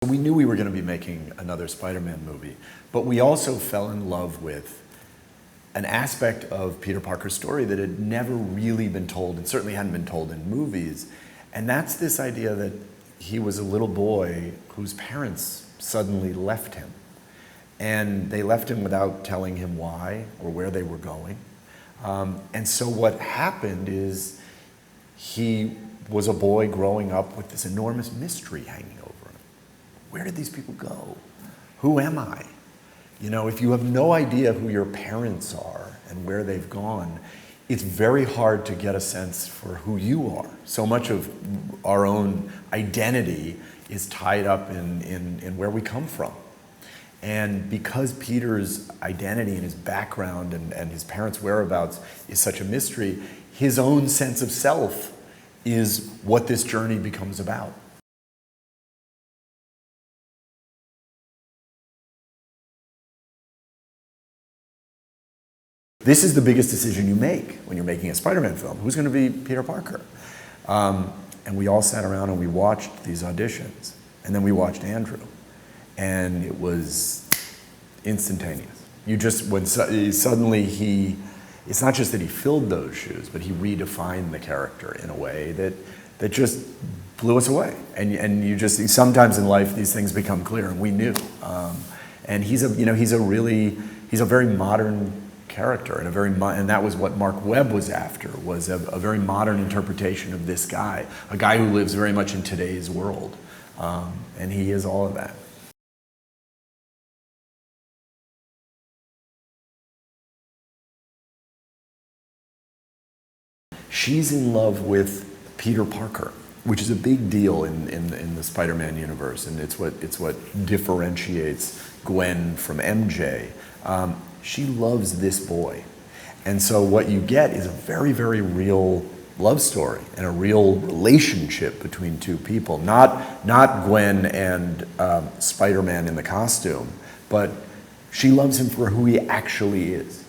we knew we were going to be making another Spider-Man movie, but we also fell in love with an aspect of Peter Parker's story that had never really been told, and certainly hadn't been told in movies, and that's this idea that he was a little boy whose parents suddenly left him. And they left him without telling him why or where they were going. And so what happened is he was a boy growing up with this enormous mystery hanging over him. Where did these people go? Who am I? You know, if you have no idea who your parents are and where they've gone, it's very hard to get a sense for who you are. So much of our own identity is tied up in where we come from. And because Peter's identity and his background and his parents' whereabouts is such a mystery, his own sense of self is what this journey becomes about. This is the biggest decision you make when you're making a Spider-Man film. Who's going to be Peter Parker? And we all sat around and we watched these auditions. And then we watched Andrew. And it was instantaneous. You just, when suddenly it's not just that he filled those shoes, but he redefined the character in a way that just blew us away. And you just, sometimes in life these things become clear, and we knew. And he's a very modern character, and that was what Mark Webb was after, was a very modern interpretation of this guy, a guy who lives very much in today's world. And he is all of that. She's in love with Peter Parker, which is a big deal in the Spider-Man universe, and it's what differentiates Gwen from MJ. She loves this boy. And so what you get is a very, very real love story and a real relationship between two people. Not Gwen and Spider-Man in the costume, but she loves him for who he actually is.